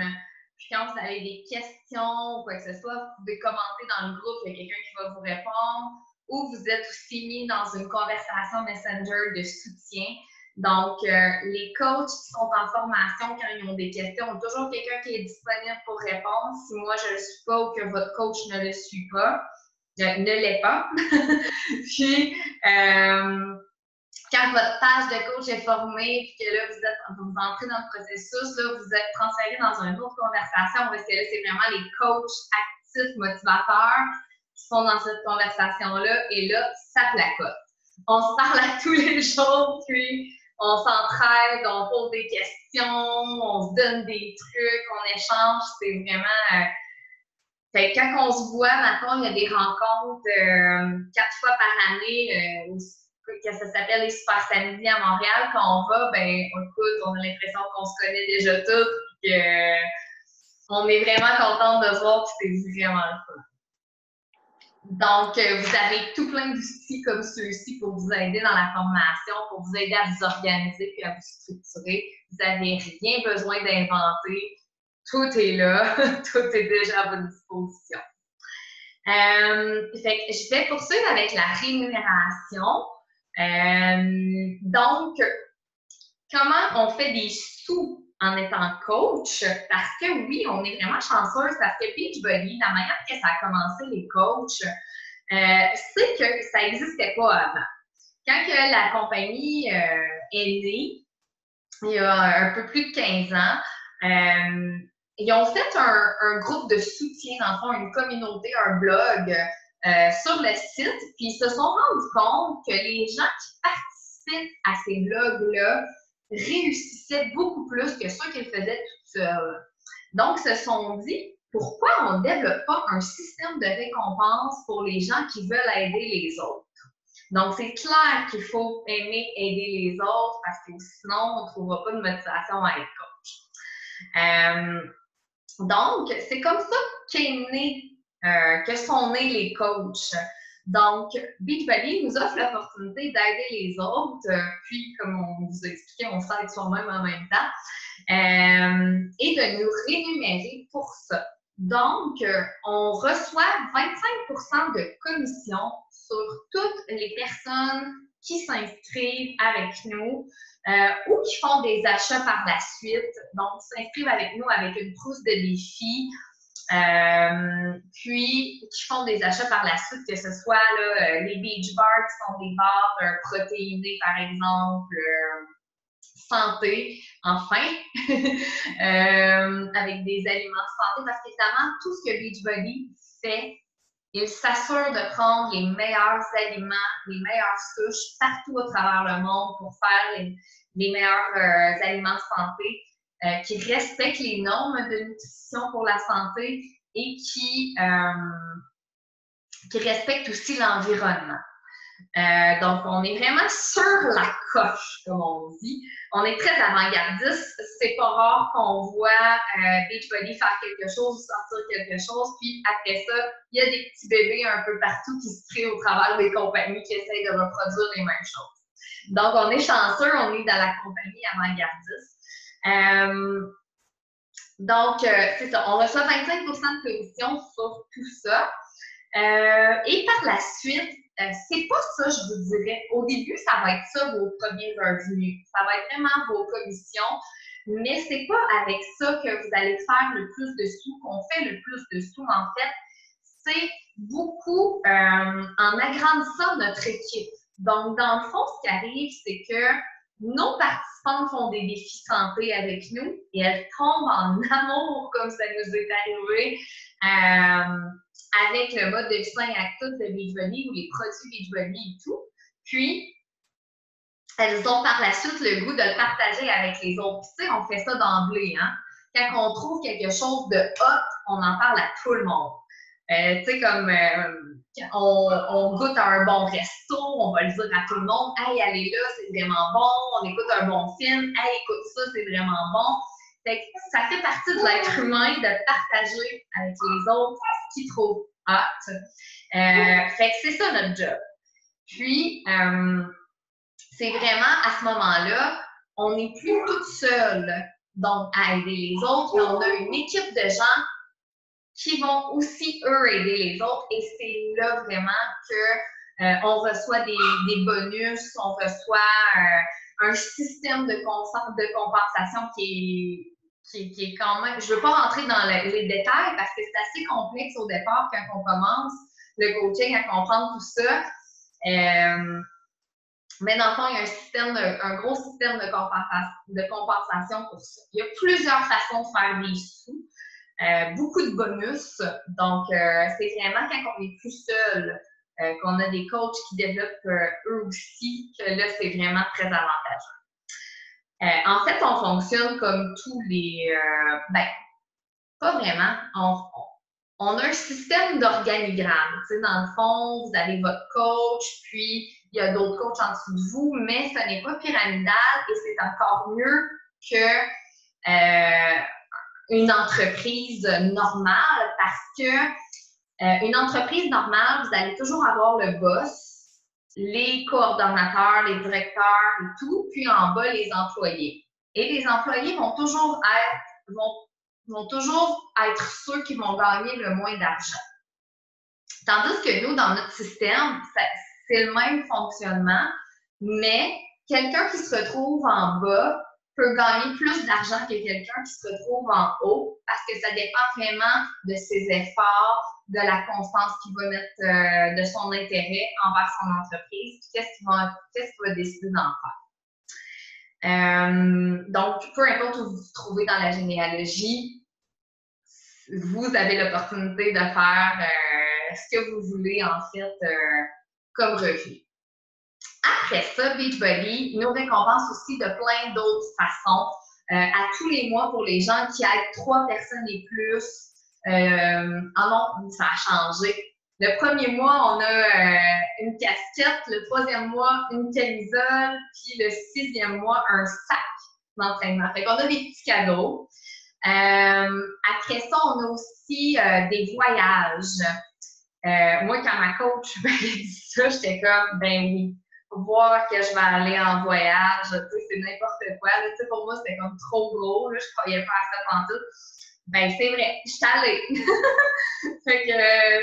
Puis quand vous avez des questions ou quoi que ce soit, vous pouvez commenter dans le groupe, il y a quelqu'un qui va vous répondre, ou vous êtes aussi mis dans une conversation Messenger de soutien. Donc, les coachs qui sont en formation, quand ils ont des questions, ont toujours quelqu'un qui est disponible pour répondre. Si moi, je ne le suis pas ou que votre coach ne le suit pas, ne l'est pas. Puis, quand votre page de coach est formée, puis que là, vous entrez dans le processus, là, vous êtes transféré dans une autre conversation, parce que là, c'est vraiment les coachs actifs, motivateurs qui sont dans cette conversation-là, et là, ça placote. On se parle à tous les jours, puis on s'entraide, on pose des questions, on se donne des trucs, on échange, c'est vraiment... Fait que quand on se voit, maintenant, il y a des rencontres 4 fois par année, que ça s'appelle les Super Samedis à Montréal. Quand on va, ben, écoute, on a l'impression qu'on se connaît déjà tous, et qu'on est vraiment contente de se voir, puis c'est vraiment le fun. Donc, vous avez tout plein d'outils comme ceux-ci pour vous aider dans la formation, pour vous aider à vous organiser puis à vous structurer. Vous n'avez rien besoin d'inventer. Tout est là. Tout est déjà à votre disposition. Fait que je vais poursuivre avec la rémunération. Donc, comment on fait des sous en étant coach? Parce que oui, on est vraiment chanceuse parce que Beachbody, la manière que ça a commencé les coachs, c'est que ça n'existait pas avant. Quand que la compagnie est née, il y a un peu plus de 15 ans, ils ont fait un groupe de soutien, dans le fond, une communauté, un blog sur le site, puis ils se sont rendus compte que les gens qui participent à ces blogs-là réussissaient beaucoup plus que ceux qu'ils faisaient tout seuls. Donc, ils se sont dit, pourquoi on ne développe pas un système de récompense pour les gens qui veulent aider les autres? Donc, c'est clair qu'il faut aimer aider les autres parce que sinon, on ne trouvera pas de motivation à être coach. Donc, c'est comme ça que sont nés les coachs. Donc, Beachbody nous offre l'opportunité d'aider les autres, puis, comme on vous a expliqué, on s'aide soi-même en même temps, et de nous rémunérer pour ça. Donc, on reçoit 25% de commission sur toutes les personnes qui s'inscrivent avec nous ou qui font des achats par la suite. Donc, s'inscrivent avec nous avec une trousse de défis, puis qui font des achats par la suite, que ce soit là, les beach bars qui sont des barres protéinées, par exemple, santé, enfin, avec des aliments de santé, parce qu'évidemment, tout ce que Beachbody fait Il s'assure de prendre les meilleurs aliments, les meilleures souches partout à travers le monde pour faire les meilleurs aliments de santé, qui respectent les normes de nutrition pour la santé et qui respectent aussi l'environnement. Donc, on est vraiment sur la coche, comme on dit. On est très avant-gardiste. C'est pas rare qu'on voit Beachbody faire quelque chose, sortir quelque chose, puis après ça, il y a des petits bébés un peu partout qui se créent au travers des compagnies qui essayent de reproduire les mêmes choses. Donc, on est chanceux, on est dans la compagnie avant-gardiste. Donc, c'est ça. On reçoit 25 de commission sur tout ça. Et par la suite, c'est pas ça, je vous dirais. Au début, ça va être ça, vos premiers revenus. Ça va être vraiment vos commissions. Mais c'est pas avec ça que vous allez faire le plus de sous, qu'on fait le plus de sous, en fait. C'est beaucoup en agrandissant notre équipe. Donc, dans le fond, ce qui arrive, c'est que nos participantes font des défis santé avec nous et elles tombent en amour, comme ça nous est arrivé, avec le mode de vie sain actif de Beachbody ou les produits Beachbody et tout. Puis, elles ont par la suite le goût de le partager avec les autres. Puis, tu sais, on fait ça d'emblée, hein? Quand on trouve quelque chose de hot, on en parle à tout le monde. Tu sais, comme on goûte à un bon resto, on va le dire à tout le monde. Hey, allez là, c'est vraiment bon. On écoute un bon film. Hey, écoute ça, c'est vraiment bon. Fait que ça fait partie de l'être humain de partager avec les autres ce qu'ils trouvent hot. Fait que c'est ça notre job. Puis, c'est vraiment à ce moment-là, on n'est plus toute seule donc à aider les autres, mais on a une équipe de gens qui vont aussi, eux, aider les autres. Et c'est là vraiment qu'on reçoit des bonus, on reçoit un système de compensation qui est quand même... Je ne veux pas rentrer dans les détails parce que c'est assez complexe au départ quand on commence le coaching à comprendre tout ça. Mais dans le fond, il y a un gros système de compensation pour ça. Il y a plusieurs façons de faire des sous. Beaucoup de bonus. Donc, c'est vraiment quand on est plus seul, qu'on a des coachs qui développent eux aussi, que là, c'est vraiment très avantageux. En fait, on fonctionne comme tous les... pas vraiment. On a un système d'organigramme. Tu sais, dans le fond, vous avez votre coach, puis il y a d'autres coachs en dessous de vous, mais ce n'est pas pyramidal et c'est encore mieux que une entreprise normale parce que une entreprise normale, vous allez toujours avoir le boss, les coordonnateurs, les directeurs et tout, puis en bas, les employés. Et les employés vont toujours être ceux qui vont gagner le moins d'argent. Tandis que nous, dans notre système, c'est le même fonctionnement, mais quelqu'un qui se retrouve en bas peut gagner plus d'argent que quelqu'un qui se retrouve en haut parce que ça dépend vraiment de ses efforts, de la constance qu'il va mettre, de son intérêt envers son entreprise, qu'est-ce qu'il va décider d'en faire. Donc, peu importe où vous vous trouvez dans la généalogie, vous avez l'opportunité de faire ce que vous voulez, en fait, comme revenu. Après ça, Beachbody nous récompense aussi de plein d'autres façons. À tous les mois, pour les gens qui aident 3 personnes et plus, non, ça a changé. Le premier mois, on a une casquette. Le 3e mois, une camisole. Puis le 6e mois, un sac d'entraînement. Fait qu'on a des petits cadeaux. Après ça, on a aussi des voyages. Moi, quand ma coach m'a dit ça, j'étais comme, ben oui, voir que je vais aller en voyage, tu sais, c'est n'importe quoi. Là, tu sais, pour moi, c'était comme trop gros. Là, je croyais pas à ça pantoute. Ben, c'est vrai, je suis allée. Fait que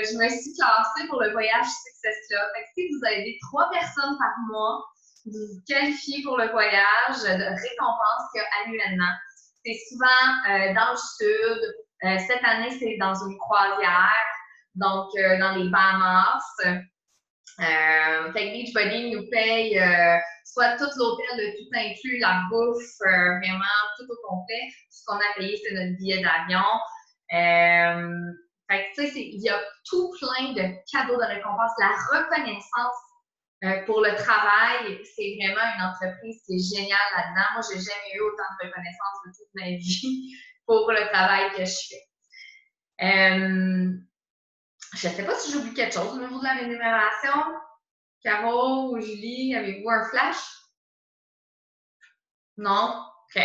je me suis classée pour le voyage Success-là. Fait que si vous avez 3 personnes par mois, vous vous qualifiez pour le voyage de récompense qu'il y a annuellement. C'est souvent dans le sud. Cette année, c'est dans une croisière, donc dans les Bahamas. Fait que Beachbody nous paye soit tout l'hôtel, de tout inclus, la bouffe, vraiment tout au complet. Ce qu'on a payé, c'est notre billet d'avion. Fait que, tu sais, il y a tout plein de cadeaux de récompense. La reconnaissance pour le travail, c'est vraiment une entreprise qui est géniale là-dedans. Moi, j'ai jamais eu autant de reconnaissance de toute ma vie pour le travail que je fais. Je ne sais pas si j'oublie quelque chose au niveau de la rémunération. Caro ou Julie, avez-vous un flash? Non? OK.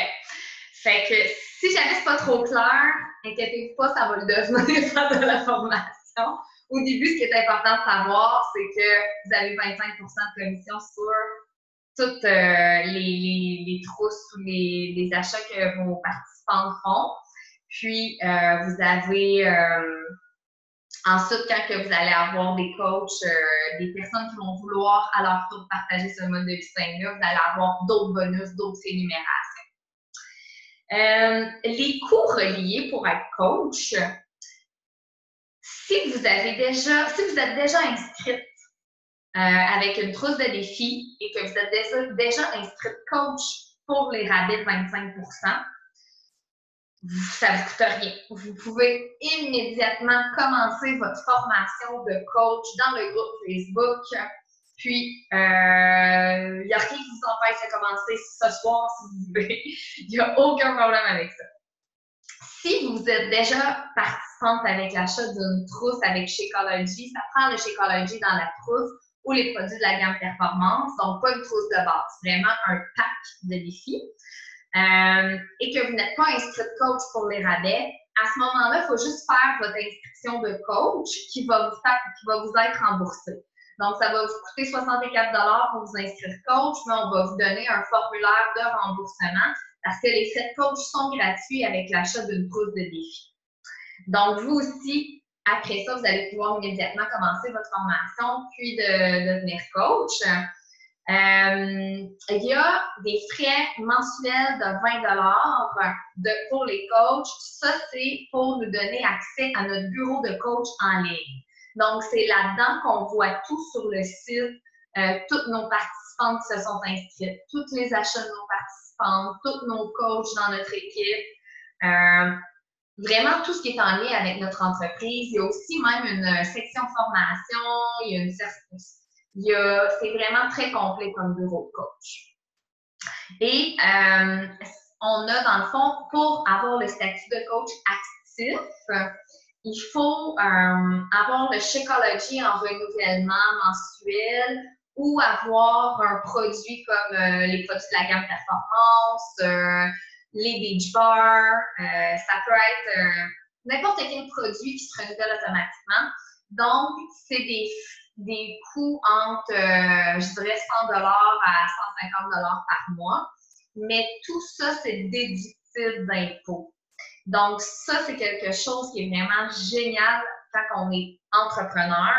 Fait que si jamais c'est pas trop clair, inquiétez-vous pas, ça va le devenir dans de la formation. Au début, ce qui est important de savoir, c'est que vous avez 25 de commission sur toutes les trousses ou les achats que vos participants font. Puis, vous avez ensuite, quand que vous allez avoir des coachs, des personnes qui vont vouloir à leur tour partager ce mode de vie-là, vous allez avoir d'autres bonus, d'autres rémunérations. Les coûts reliés pour être coach, si vous êtes déjà inscrite avec une trousse de défi et que vous êtes déjà inscrite coach pour les rabais de 25 %, ça ne vous coûte rien. Vous pouvez immédiatement commencer votre formation de coach dans le groupe Facebook. Puis, il n'y a rien qui vous empêche de commencer ce soir si vous voulez. Il n'y a aucun problème avec ça. Si vous êtes déjà participante avec l'achat d'une trousse avec Shakeology, ça prend le Shakeology dans la trousse ou les produits de la gamme Performance, donc pas une trousse de base, vraiment un pack de défis. Et que vous n'êtes pas inscrite coach pour les rabais, à ce moment-là, il faut juste faire votre inscription de coach qui va vous être remboursée. Donc, ça va vous coûter 64 pour vous inscrire coach, mais on va vous donner un formulaire de remboursement parce que les frais de coach sont gratuits avec l'achat d'une trousse de défi. Donc, vous aussi, après ça, vous allez pouvoir immédiatement commencer votre formation puis de devenir coach. Il y a des frais mensuels de 20 pour les coachs. Ça, c'est pour nous donner accès à notre bureau de coach en ligne. Donc, c'est là-dedans qu'on voit tout sur le site, toutes nos participantes qui se sont inscrites, tous les achats de nos participantes, tous nos coachs dans notre équipe. Vraiment tout ce qui est en lien avec notre entreprise. Il y a aussi même une section formation, c'est vraiment très complet comme bureau de coach. Et on a, dans le fond, pour avoir le statut de coach actif, il faut avoir le Shakeology en renouvellement mensuel ou avoir un produit comme les produits de la gamme Performance, les beach bars, ça peut être n'importe quel produit qui se renouvelle automatiquement. Donc, c'est des coûts entre, je dirais, 100 $ à 150 $ par mois. Mais tout ça, c'est déductible d'impôts. Donc, ça, c'est quelque chose qui est vraiment génial quand on est entrepreneur.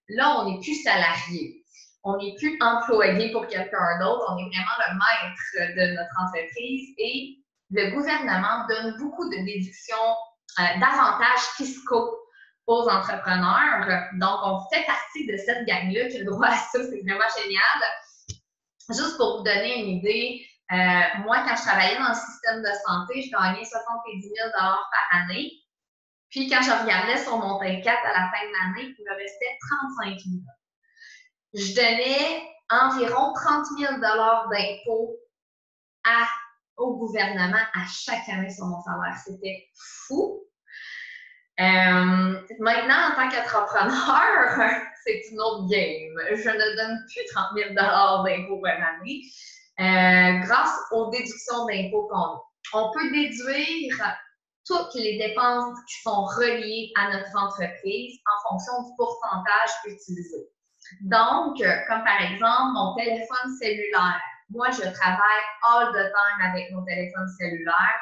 Là, on n'est plus salarié. On n'est plus employé pour quelqu'un d'autre. On est vraiment le maître de notre entreprise et le gouvernement donne beaucoup de déductions, d'avantages fiscaux aux entrepreneurs. Donc, on fait partie de cette gang-là qui a le droit à ça. C'est vraiment génial. Juste pour vous donner une idée, moi, quand je travaillais dans le système de santé, je gagnais 70 000 $ par année. Puis, quand je regardais sur mon T4 à la fin de l'année, il me restait 35 000 $. Je donnais environ 30 000 $ d'impôts au gouvernement à chaque année sur mon salaire. C'était fou. Maintenant, en tant qu'entrepreneur, c'est une autre game. Je ne donne plus 30 000 $ d'impôts par année grâce aux déductions d'impôts qu'on a. On peut déduire toutes les dépenses qui sont reliées à notre entreprise en fonction du pourcentage utilisé. Donc, comme par exemple, mon téléphone cellulaire. Moi, je travaille all the time avec mon téléphone cellulaire.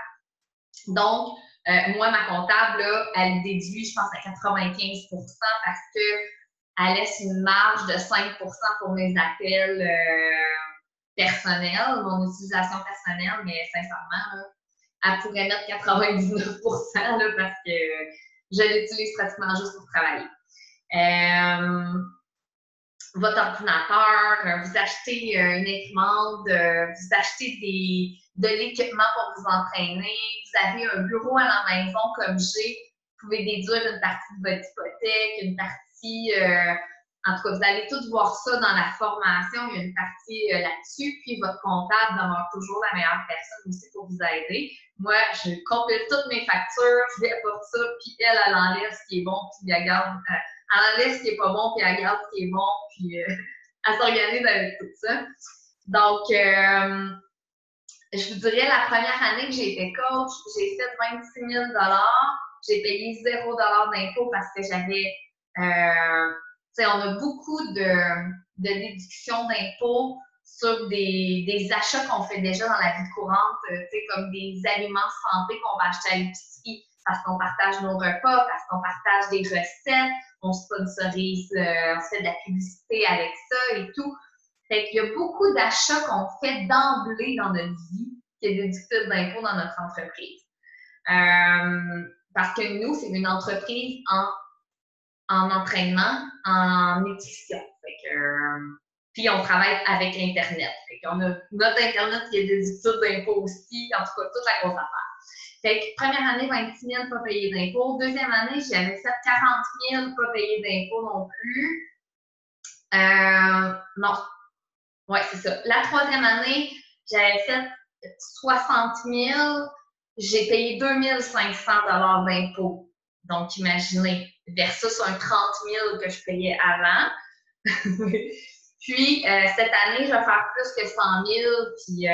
Donc, moi, ma comptable, là, elle déduit, je pense, à 95 % parce qu'elle laisse une marge de 5 % pour mes appels personnels, mon utilisation personnelle, mais sincèrement, là, elle pourrait mettre 99 % là, parce que je l'utilise pratiquement juste pour travailler. Votre ordinateur, vous achetez une imprimante, vous achetez de l'équipement pour vous entraîner, vous avez un bureau à la maison comme j'ai, pouvez déduire une partie de votre hypothèque, une partie, en tout cas, vous allez tous voir ça dans la formation, il y a une partie là-dessus, puis votre comptable demeure toujours la meilleure personne aussi pour vous aider. Moi, je compile toutes mes factures, je lui apporte ça, puis elle enlève ce qui est bon, puis elle garde, elle enlève ce qui est pas bon, puis elle garde ce qui est bon, puis elle s'organise avec tout ça. Donc, je vous dirais, la première année que j'ai été coach, j'ai fait 26 000 $. J'ai payé 0 $ d'impôt parce que j'avais, tu sais, on a beaucoup de déductions d'impôts sur des achats qu'on fait déjà dans la vie courante, tu sais, comme des aliments santé qu'on va acheter à l'épicerie parce qu'on partage nos repas, parce qu'on partage des recettes, on sponsorise, on se fait de la publicité avec ça et tout. Fait qu'il y a beaucoup d'achats qu'on fait d'emblée dans notre vie qui est déductible d'impôt dans notre entreprise. Parce que nous, c'est une entreprise en entraînement, en nutrition. Fait que, puis on travaille avec l'Internet. Fait qu'on a notre Internet qui est déductible d'impôt aussi, en tout cas, toute la grosse affaire. Fait que première année, 26 000 pas payés d'impôt. Deuxième année, j'avais fait 40 000 pas payés d'impôt non plus. Non. Oui, c'est ça. La troisième année, j'avais fait 60 000. J'ai payé 2 500 $ d'impôts. Donc, imaginez, versus un 30 000 que je payais avant. Puis, cette année, je vais faire plus que 100 000. Puis,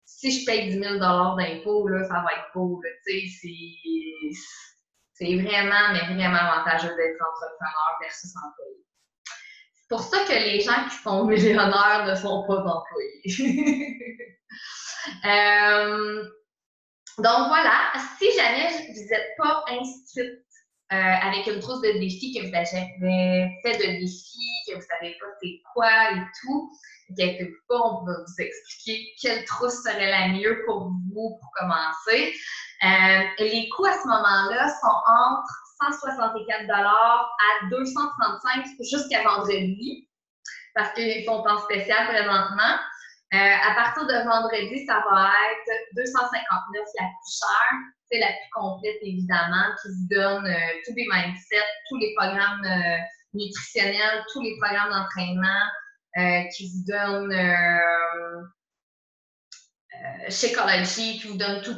si je paye 10 000 $ d'impôts, là, ça va être beau. Tu sais, c'est vraiment, mais vraiment avantageux d'être entrepreneur versus employé. C'est pour ça que les gens qui sont millionnaires ne sont pas employés. Donc voilà, si jamais vous n'êtes pas inscrite avec une trousse de défis, que vous avez fait de défis, que vous ne savez pas c'est quoi et tout, inquiétez-vous pas, on va vous expliquer quelle trousse serait la mieux pour vous pour commencer. Les coûts à ce moment-là sont entre 164 $ à 235 $ jusqu'à vendredi, parce qu'ils sont en spécial présentement. À partir de vendredi, ça va être 259 la plus chère. C'est la plus complète, évidemment, qui vous donne tous les mindsets, tous les programmes nutritionnels, tous les programmes d'entraînement, qui vous donne Shakeology, qui vous donne tout,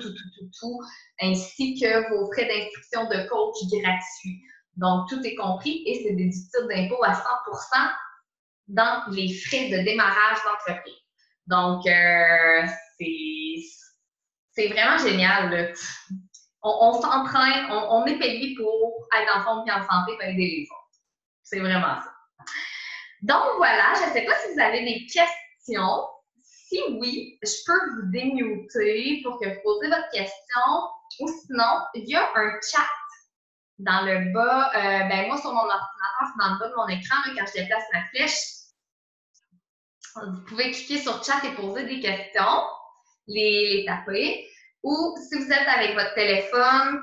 ainsi que vos frais d'inscription de coach gratuits. Donc, tout est compris et c'est déductible d'impôt à 100% dans les frais de démarrage d'entreprise. Donc, c'est vraiment génial, là. On s'entraîne, on est payé pour être en forme et en santé pour aider les autres. C'est vraiment ça. Donc, voilà, je ne sais pas si vous avez des questions. Si oui, je peux vous démuter pour que vous posiez votre question. Ou sinon, il y a un chat dans le bas. Ben moi, sur mon ordinateur, c'est dans le bas de mon écran, là, quand je déplace ma flèche. Vous pouvez cliquer sur chat et poser des questions, les taper. Ou si vous êtes avec votre téléphone,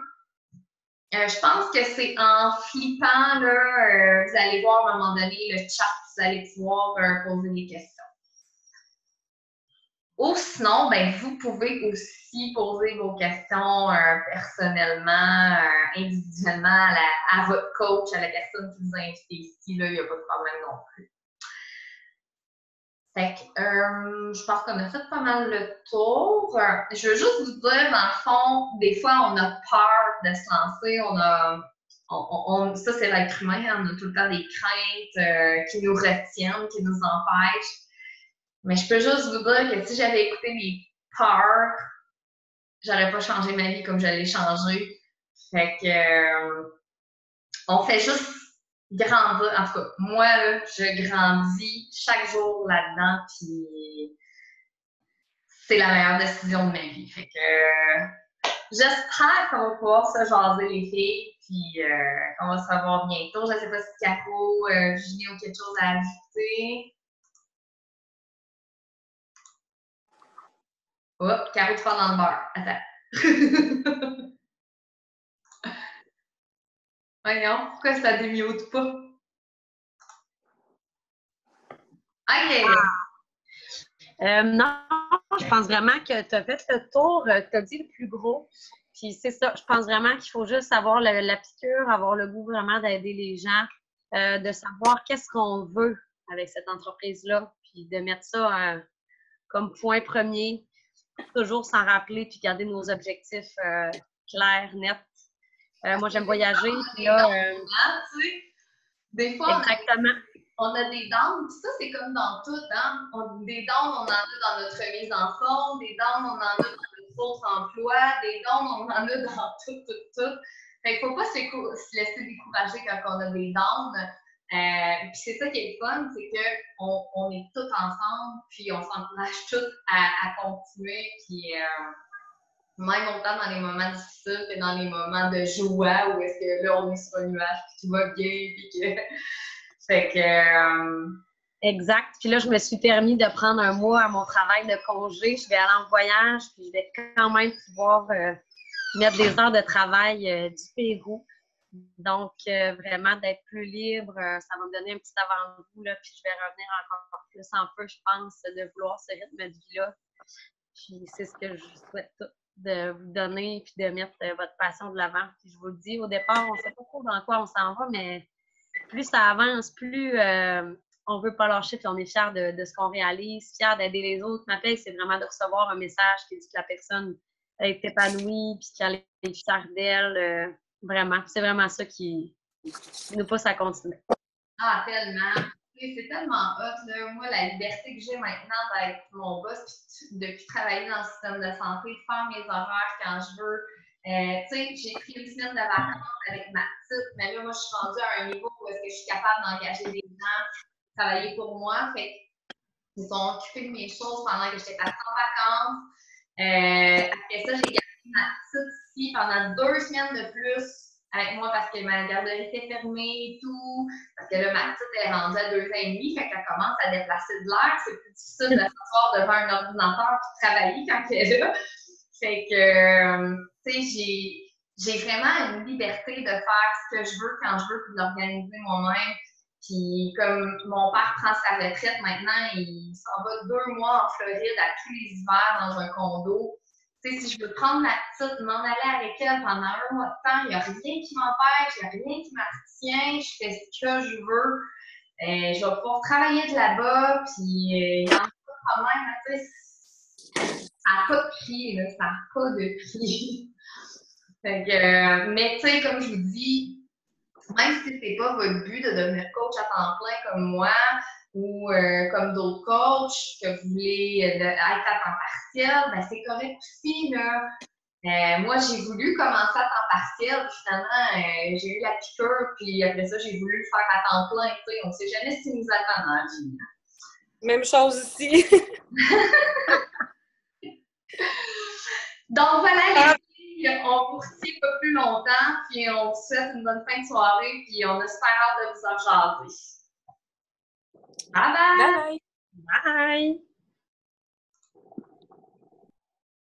je pense que c'est en flippant, là, vous allez voir à un moment donné le chat, vous allez pouvoir poser des questions. Ou sinon, ben, vous pouvez aussi poser vos questions personnellement, individuellement à votre coach, à la personne qui vous a invité ici. Là, il n'y a pas de problème non plus. Fait que, je pense qu'on a fait pas mal le tour. Je veux juste vous dire, dans le fond, des fois, on a peur de se lancer. Ça, c'est l'être humain. Hein, on a tout le temps des craintes qui nous retiennent, qui nous empêchent. Mais je peux juste vous dire que si j'avais écouté mes peurs, j'aurais pas changé ma vie comme je l'ai changée. Fait que, on fait juste grandir. En tout cas, moi, là, je grandis chaque jour là-dedans, puis c'est la meilleure décision de ma vie. Fait que j'espère qu'on va pouvoir se jaser les filles, puis qu'on va se revoir bientôt. Je ne sais pas si Caro, Julie ont quelque chose à ajouter. Oh, Caro, tu parles dans le beurre. Attends. Voyons, pourquoi ça ne démute pas? OK. Non, je pense vraiment que tu as fait le tour, tu as dit le plus gros. Puis c'est ça, je pense vraiment qu'il faut juste avoir la piqûre, avoir le goût vraiment d'aider les gens, de savoir qu'est-ce qu'on veut avec cette entreprise-là, puis de mettre ça comme point premier, toujours s'en rappeler, puis garder nos objectifs clairs, nets. Moi, j'aime voyager, puis là... tu sais, des fois, exactement. On a des downs, puis ça, c'est comme dans tout, hein? Des downs, on en a dans notre mise en forme, des downs, on en a dans notre autre emploi, des downs, on en a dans tout. Fait qu'il faut pas se laisser décourager quand on a des downs. Puis c'est ça qui est le fun, c'est qu'on est tous ensemble, puis on s'encourage tous à continuer, puis même autant dans les moments difficiles que dans les moments de joie, où est-ce que là, on est sur un nuage, puis tout va bien, puis que... Fait que... Exact. Puis là, je me suis permis de prendre un mois à mon travail de congé. Je vais aller en voyage, puis je vais quand même pouvoir mettre des heures de travail du Pérou. Donc, vraiment, d'être plus libre, ça va me donner un petit avant-goût, là, puis je vais revenir encore plus en feu, je pense, de vouloir ce rythme de vie-là. Puis c'est ce que je souhaite de vous donner, puis de mettre votre passion de l'avant. Puis je vous le dis, au départ, on ne sait pas trop dans quoi on s'en va, mais plus ça avance, plus on veut pas lâcher, puis on est fiers de ce qu'on réalise, fiers d'aider les autres. Ma paix, c'est vraiment de recevoir un message qui dit que la personne est épanouie, puis qu'elle est fière d'elle. Vraiment, c'est vraiment ça qui nous pousse à continuer. Ah, tellement! C'est tellement hot, là. Moi, la liberté que j'ai maintenant d'être mon boss, puis depuis travailler dans le système de santé, de faire mes horaires quand je veux. Tu sais, j'ai pris une semaine de vacances avec ma petite, mais là, moi, je suis rendue à un niveau où est-ce que je suis capable d'engager des gens, travailler pour moi. Fait qu'ils sont occupés de mes choses pendant que j'étais partie en vacances. Après ça, j'ai gardé ma petite ici pendant 2 semaines de plus avec moi parce que ma garderie était fermée et tout. Parce que là, ma petite est rendue à 2 ans et demi, fait qu'elle commence à déplacer de l'air. C'est plus difficile de s'asseoir devant un ordinateur et de travailler quand elle est là. Fait que, tu sais, j'ai vraiment une liberté de faire ce que je veux quand je veux puis de l'organiser moi-même. Puis comme mon père prend sa retraite maintenant, il s'en va 2 mois en Floride à tous les hivers dans un condo. Tu sais, si je veux prendre ma petite, m'en aller avec elle pendant 1 mois de temps, il n'y a rien qui m'empêche, il n'y a rien qui m'appartient, je fais ce que je veux. Je vais pouvoir travailler de là-bas, puis il n'y en a pas de problème, tu sais. Ça n'a pas de prix, là, ça n'a pas de prix. Fait que, mais tu sais, comme je vous dis, même si ce n'est pas votre but de devenir coach à temps plein comme moi ou comme d'autres coachs, que vous voulez être à temps partiel, ben c'est correct aussi, là. Moi, j'ai voulu commencer à temps partiel, puis finalement, j'ai eu la piqûre, puis après ça, j'ai voulu le faire à temps plein. Tu sais, on ne sait jamais ce qui nous attend dans la vie. Même chose ici. Donc voilà, les filles, on vous retient pas plus longtemps, puis on vous souhaite une bonne fin de soirée, puis on a super hâte de vous en jaser. Bye bye! Bye! Bye!